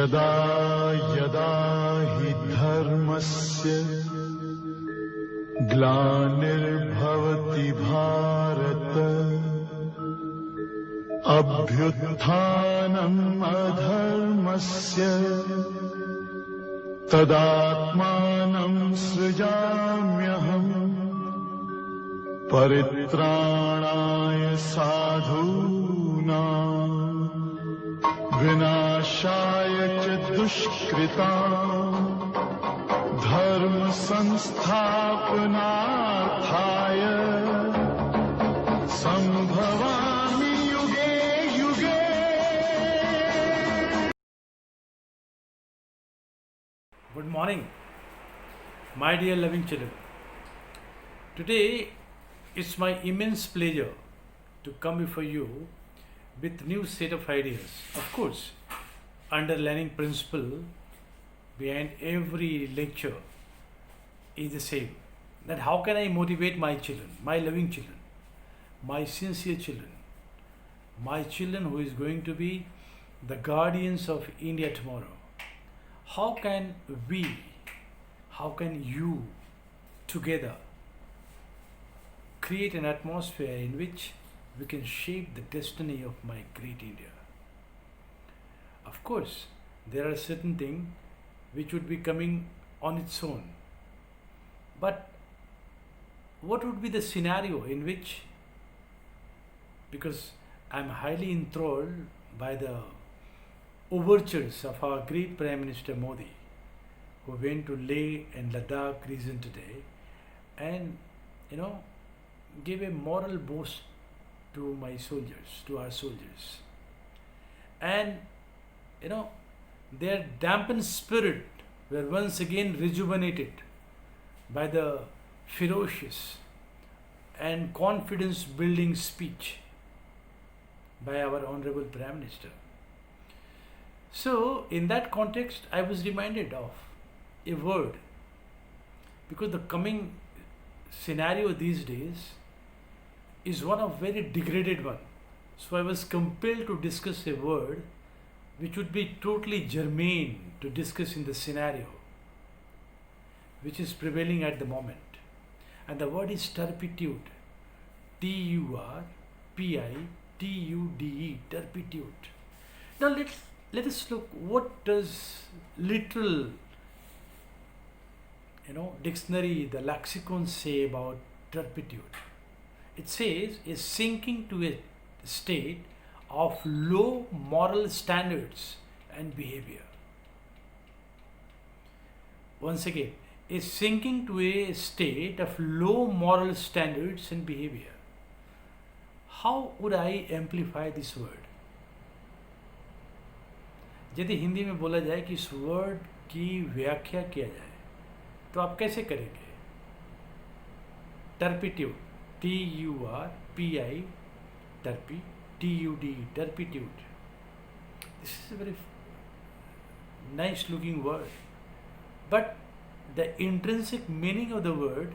यदा यदा हि धर्मस्य ग्लानिर्भवति भारत अभ्युत्थानम् अधर्मस्य तदात्मानं सृजाम्यहम् परित्राणाय साधूनां विनाशाय च दुष्कृतां धर्म संस्थापनार्थाय संभवामि युगे युगे. Good morning, my dear loving children. Today it's my immense pleasure to come before you with new set of ideas. Of course, underlying principle behind every lecture is the same. That how can I motivate my children, my loving children, my sincere children, my children who is going to be the guardians of India tomorrow. How can we, how can you together create an atmosphere in which we can shape the destiny of my great India? Of course, there are certain things which would be coming on its own. But what would be the scenario in which, because I am highly enthralled by the overtures of our great Prime Minister Modi, who went to Leh and Ladakh region today and, gave a moral boost to my soldiers, to our soldiers. And, their dampened spirit were once again rejuvenated by the ferocious and confidence building speech by our Honorable Prime Minister. So, in that context, I was reminded of a word, because the coming scenario these days is one of very degraded one. So I was compelled to discuss a word which would be totally germane to discuss in the scenario which is prevailing at the moment. And the word is turpitude. Turpitude. Turpitude. Now let us look what does literal dictionary, the lexicon say about turpitude. It says is sinking to a state of low moral standards and behavior. Once again, is sinking to a state of low moral standards and behavior. How would I amplify this word? यदि हिंदी में बोला जाए कि इस word की व्याख्या किया जाए तो आप कैसे करेंगे? Turpitude, TURPI, terpy, TUD, turpitude. This is a very nice looking word, but the intrinsic meaning of the word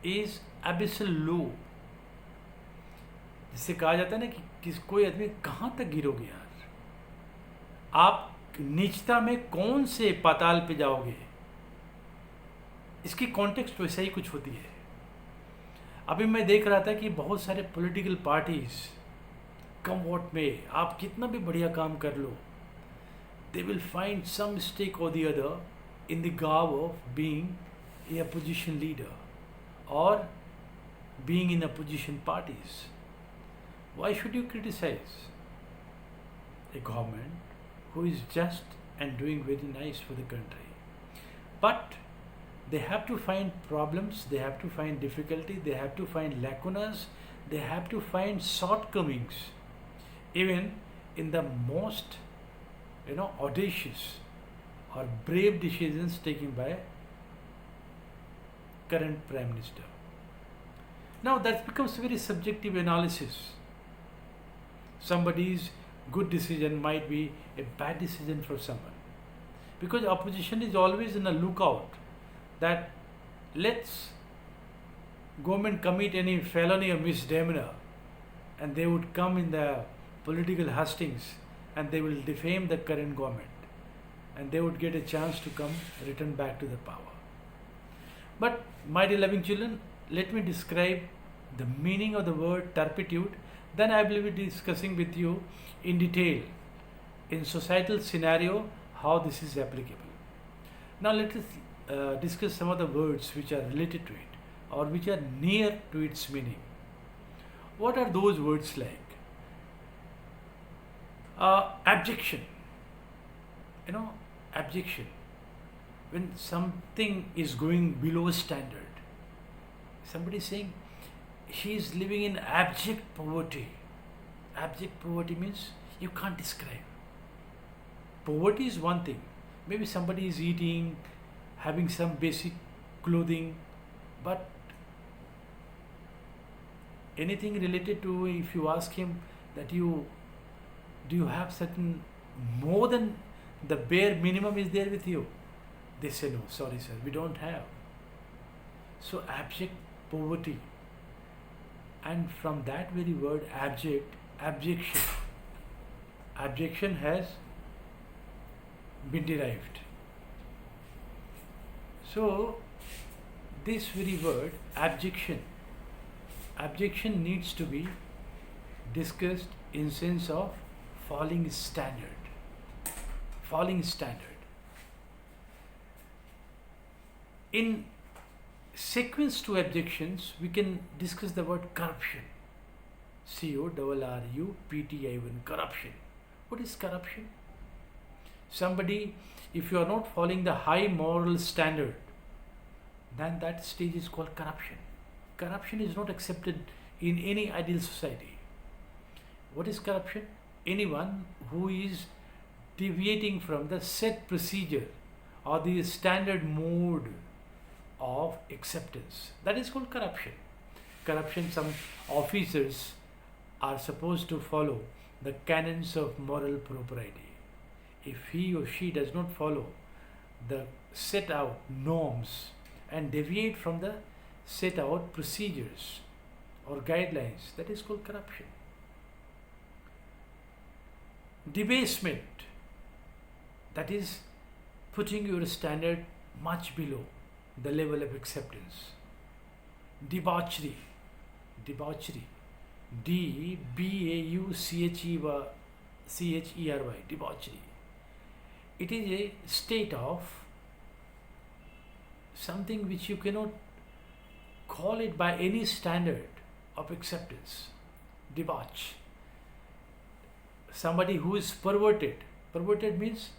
is abyssal low. जिससे कहा जाता है ना कि कोई आदमी कहाँ तक गिरोगे यार, आप नीचता में कौन से पाताल पे जाओगे. इसकी कॉन्टेक्स्ट वैसा ही कुछ होती है. अभी मैं देख रहा था कि बहुत सारे पॉलिटिकल पार्टीज कम वोट में आप कितना भी बढ़िया काम कर लो, they will find some mistake or the other in the गाव of being a opposition leader or being in opposition parties. Why should you criticize a government who is just and doing very nice for the country? But they have to find problems, they have to find difficulty, they have to find lacunas, they have to find shortcomings, even in the most, audacious or brave decisions taken by current Prime Minister. Now that becomes a very subjective analysis. Somebody's good decision might be a bad decision for someone, because opposition is always in a lookout that let's government commit any felony or misdemeanor and they would come in the political hustings and they will defame the current government. and they would get a chance to come return back to the power. But my dear loving children, let me describe the meaning of the word turpitude. Then I will be discussing with you in detail in societal scenario how this is applicable. Now let us discuss some of the words which are related to it or which are near to its meaning. What are those words like? Abjection. Abjection. When something is going below standard, somebody is saying he is living in abject poverty. Abject poverty means you can't describe. Poverty is one thing. Maybe somebody is eating, having some basic clothing, but anything related to, if you ask him that do you have certain more than the bare minimum is there with you, they say no, sorry sir, we don't have. So abject poverty, and from that very word abjection has been derived. So this very word abjection needs to be discussed in sense of falling standard. In sequence to abjections, we can discuss the word corruption. corruption. Corruption. What is corruption? Somebody, if you are not following the high moral standard, then that stage is called corruption. Corruption is not accepted in any ideal society. What is corruption? Anyone who is deviating from the set procedure or the standard mode of acceptance. That is called corruption. Corruption, some officers are supposed to follow the canons of moral propriety. If he or she does not follow the set out norms and deviate from the set out procedures or guidelines, that is called corruption. Debasement, that is putting your standard much below the level of acceptance. Debauchery, D-B-A-U-C-H-E-R-Y, debauchery. It is a state of something which you cannot call it by any standard of acceptance. Debauch. Somebody who is perverted. Perverted means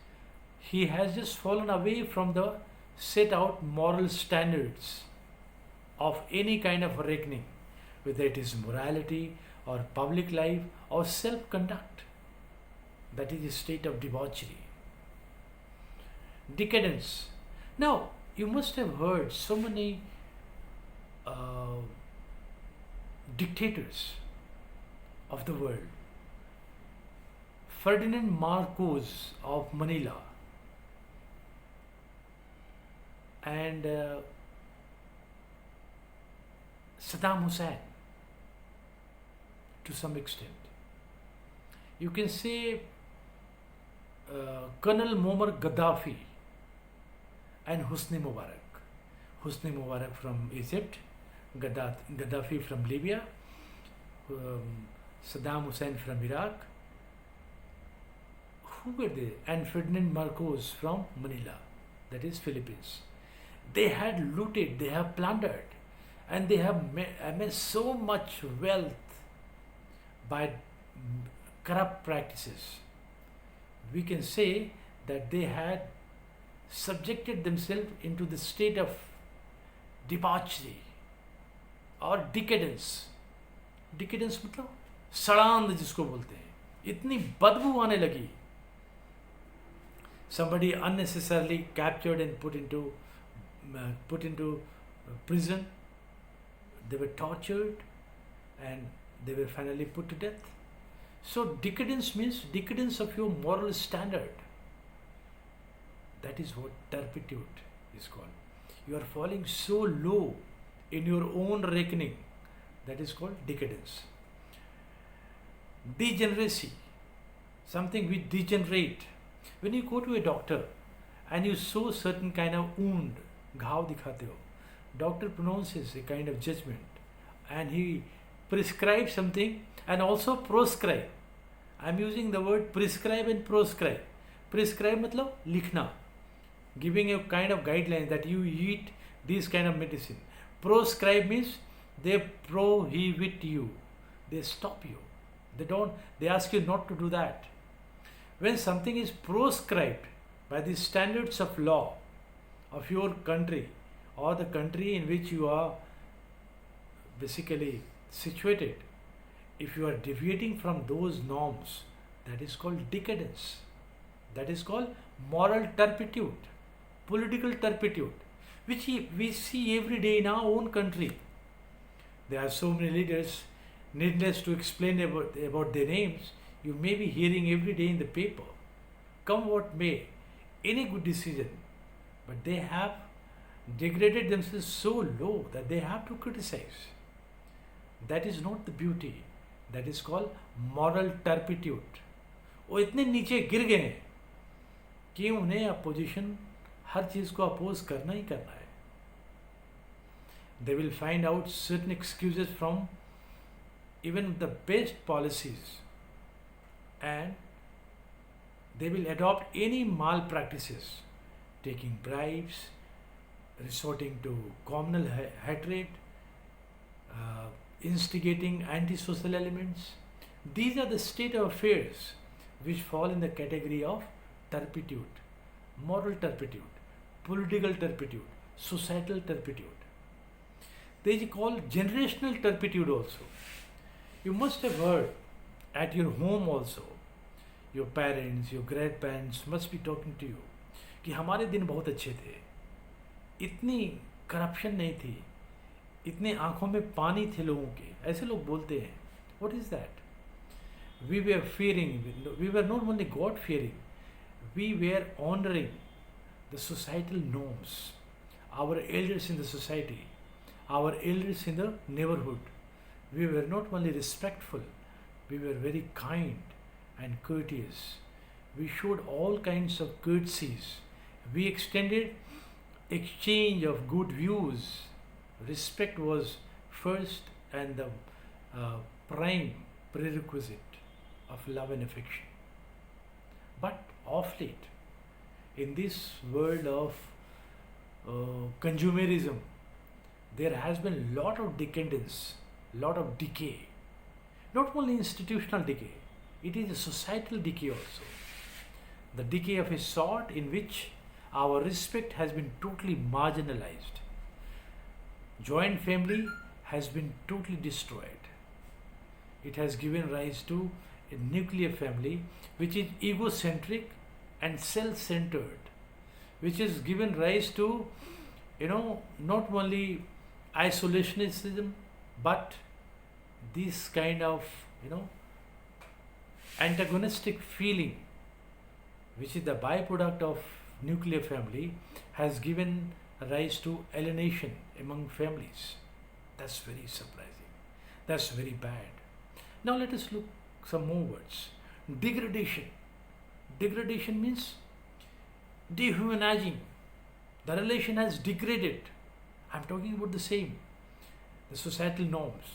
he has just fallen away from the set out moral standards of any kind of reckoning, whether it is morality or public life or self-conduct. That is a state of debauchery. Decadence. Now, you must have heard so many dictators of the world. Ferdinand Marcos of Manila and Saddam Hussein to some extent. You can say Colonel Muammar Gaddafi and Hosni Mubarak. Hosni Mubarak from Egypt, Gaddafi from Libya, Saddam Hussein from Iraq. Who were they? And Ferdinand Marcos from Manila, that is Philippines. They had looted, they have plundered, and they have amassed so much wealth by corrupt practices. We can say that they had subjected themselves into the state of debauchery और डिकेडेंस. डिकेडेंस मतलब सड़ांध जिसको बोलते हैं. इतनी बदबू आने लगी. Somebody unnecessarily captured and put into prison. They were tortured and they were finally put to death. So decadence means decadence of your moral standard. That is what turpitude is called. You are falling so low in your own reckoning. That is called decadence. Degeneracy. Something we degenerate. When you go to a doctor, and you show certain kind of wound, घाव दिखाते हो. Doctor pronounces a kind of judgment and he prescribes something and also proscribe. I'm using the word prescribe and proscribe. Prescribe मतलब लिखना, giving a kind of guideline that you eat this kind of medicine. Proscribe means they prohibit you, they stop you, they ask you not to do that. When something is proscribed by the standards of law of your country or the country in which you are basically situated, if you are deviating from those norms, that is called decadence. That is called moral turpitude, political turpitude, which we see every day in our own country. There are so many leaders, needless to explain about their names, you may be hearing every day in the paper. Come what may, any good decision, but they have degraded themselves so low that they have to criticize. That is not the beauty. That is called moral turpitude. वो इतने नीचे गिर गए हैं कि उन्हें opposition हर चीज़ को oppose करना ही करना है. They will find out certain excuses from even the best policies, and they will adopt any malpractices, taking bribes, resorting to communal hatred, instigating antisocial elements. These are the state of affairs which fall in the category of turpitude, moral turpitude, political turpitude, societal turpitude. There is called generational turpitude also. You must have heard at your home also, your parents, your grandparents must be talking to you कि हमारे दिन बहुत अच्छे थे, इतनी corruption नहीं थी, इतने आंखों में पानी थे लोगों के, ऐसे लोग बोलते हैं. What is that? We were fearing, we were not only God fearing, we were honoring the societal norms, our elders in the society, our elders in the neighborhood. We were not only respectful, we were very kind and courteous. We showed all kinds of courtesies. We extended exchange of good views. Respect was first and the prime prerequisite of love and affection. But of late, in this world of consumerism, there has been a lot of decadence, lot of decay. Not only institutional decay, it is a societal decay also. The decay of a sort in which our respect has been totally marginalized. Joint family has been totally destroyed. It has given rise to a nuclear family which is egocentric and self-centered, which has given rise to, not only isolationism, but this kind of, antagonistic feeling, which is the byproduct of nuclear family, has given rise to alienation among families. That's very surprising. That's very bad. Now let us look some more words. Degradation. Degradation means dehumanizing. The relation has degraded. I'm talking about the same. The societal norms,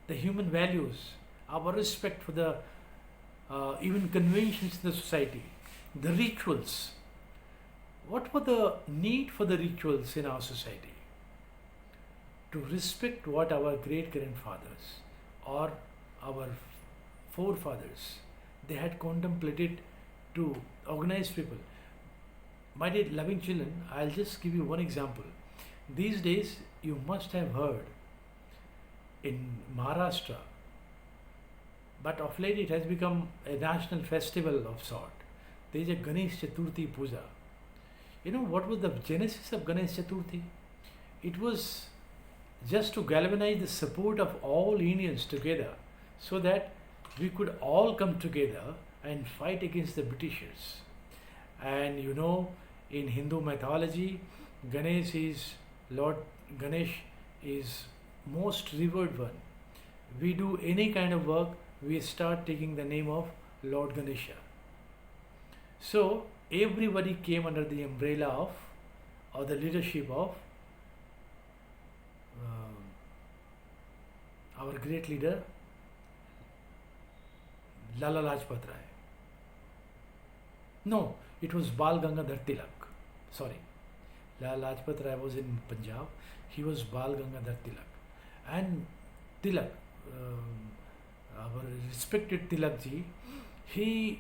the human values, our respect for the even conventions in the society, the rituals. What were the need for the rituals in our society? To respect what our great grandfathers or our forefathers, they had contemplated to organize people. My dear loving children, I'll just give you one example. These days, you must have heard in Maharashtra, but of late it has become a national festival of sort. There is a Ganesh Chaturthi Puja. You know what was the genesis of Ganesh Chaturthi? It was just to galvanize the support of all Indians together so that we could all come together and fight against the Britishers. And in Hindu mythology, Lord Ganesh is most revered one. We do any kind of work, we start taking the name of Lord Ganesha. So everybody came under the umbrella of or the leadership of our great leader Lala Lajpat Rai. No, it was Bal Gangadhar Tilak. Sorry, Lala Lajpat Rai was in Punjab. He was Bal Gangadhar Tilak, and Tilak, our respected Tilak ji, he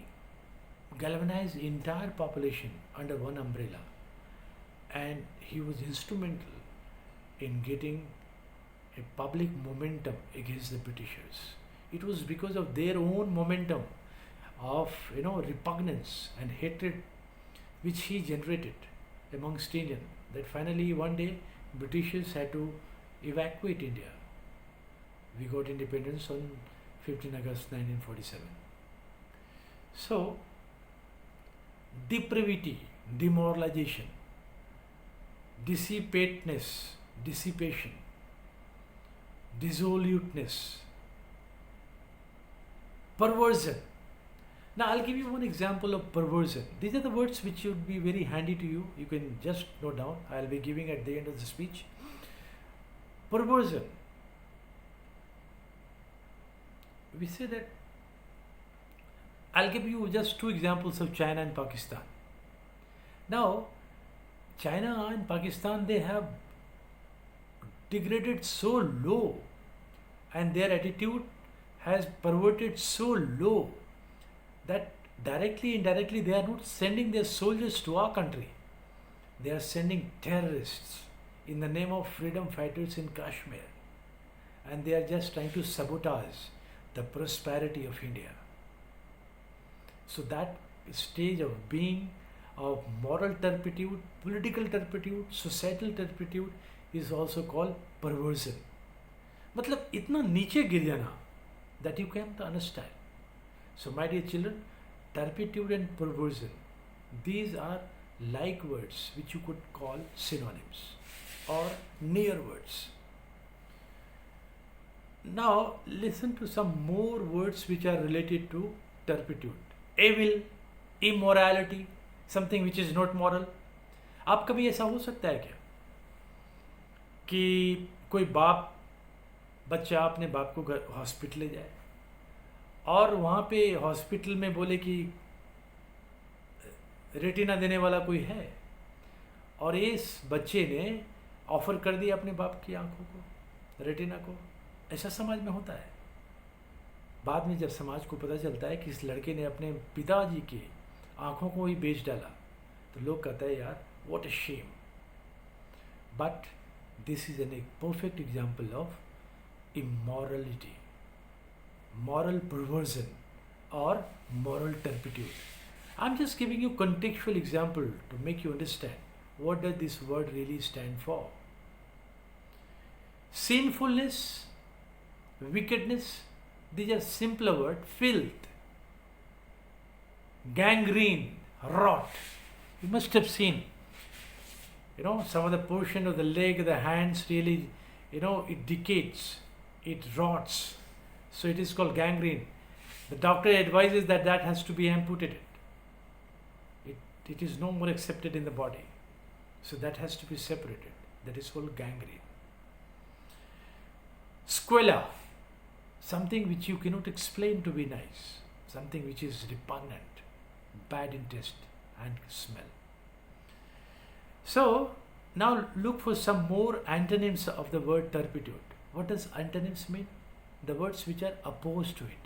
galvanized entire population under one umbrella, and he was instrumental in getting a public momentum against the Britishers. It was because of their own momentum of repugnance and hatred which he generated amongst Indian that finally one day Britishers had to evacuate India. We got independence on 15 August 1947. So depravity, demoralization, dissipation, dissoluteness, perversion. Now I'll give you one example of perversion. These are the words which would be very handy to you. You can just note down. I'll be giving at the end of the speech. Perversion. We say that I'll give you just two examples of China and Pakistan. Now, China and Pakistan, they have degraded so low and their attitude has perverted so low that directly, indirectly, they are not sending their soldiers to our country. They are sending terrorists in the name of freedom fighters in Kashmir. And they are just trying to sabotage the prosperity of India. So that stage of being of moral turpitude, political turpitude, societal turpitude is also called perversion. मतलब इतना नीचे गिर जाना that you can't understand. So my dear children, turpitude and perversion, these are like words which you could call synonyms or near words. Now listen to some more words which are related to turpitude. Evil, immorality, something which is not moral. आप कभी ऐसा हो सकता है क्या कि कोई बाप बच्चा अपने बाप को हॉस्पिटल ले जाए और वहाँ पे हॉस्पिटल में बोले कि रेटिना देने वाला कोई है और इस बच्चे ने ऑफर कर दिया अपने बाप की आंखों को, रेटिना को? ऐसा समाज में होता है। बाद में जब समाज को पता चलता है कि इस लड़के ने अपने पिताजी के आंखों को ही बेच डाला तो लोग कहते हैं यार what a shame. But this is an perfect example of immorality, moral perversion or moral turpitude. I'm just giving you contextual example to make you understand what does this word really stand for. Sinfulness, wickedness, these are simpler words. Filth, gangrene, rot. You must have seen, some of the portion of the leg, the hands really, it decays. It rots, so it is called gangrene. The doctor advises that has to be amputated. It is no more accepted in the body, so that has to be separated. That is called gangrene. Squalor, something which you cannot explain to be nice, something which is repugnant, bad in taste and smell. So now look for some more antonyms of the word turpitude. What does antonyms mean? The words which are opposed to it,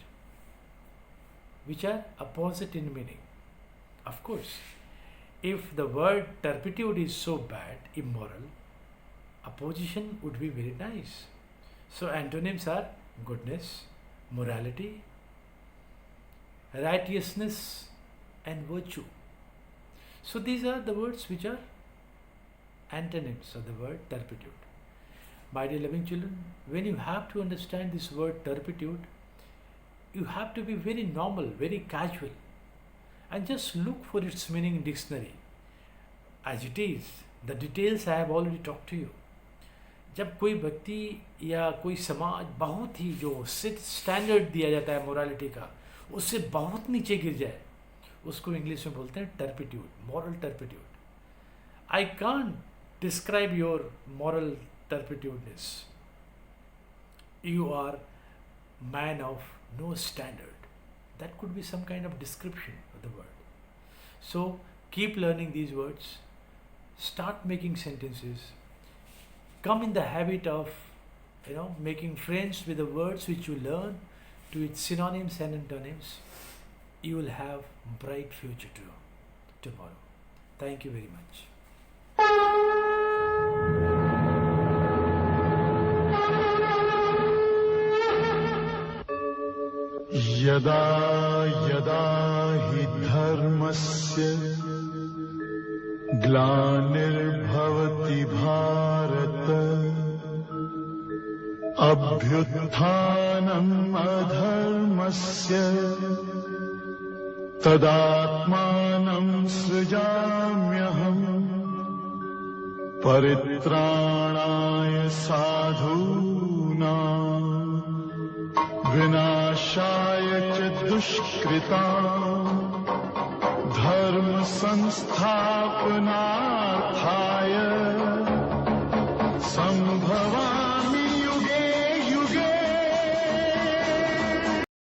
which are opposite in meaning. Of course, if the word turpitude is so bad, immoral, opposition would be very nice. So antonyms are goodness, morality, righteousness and virtue. So these are the words which are antonyms of the word turpitude. My dear loving children, when you have to understand this word turpitude, you have to be very normal, very casual, and just look for its meaning in dictionary. As it is, the details I have already talked to you. जब कोई व्यक्ति या कोई समाज बहुत ही जो standard दिया जाता है मोरालिटी का, उससे बहुत नीचे गिर जाए, उसको इंग्लिश में बोलते हैं turpitude, moral turpitude. I can't describe your moral turpitudeness. You are man of no standard. That could be some kind of description of the word. So keep learning these words. Start making sentences. Come in the habit of making friends with the words which you learn to its synonyms and antonyms. You will have bright future too tomorrow. Thank you very much. यदा यदा हि धर्मस्य ग्लानिर्भवति भारत अभ्युत्थानम् अधर्मस्य तदात्मानं सृजाम्यहम् परित्राणाय साधूनां विनाशाय च दुष्कृतां धर्म संस्थापनार्थाय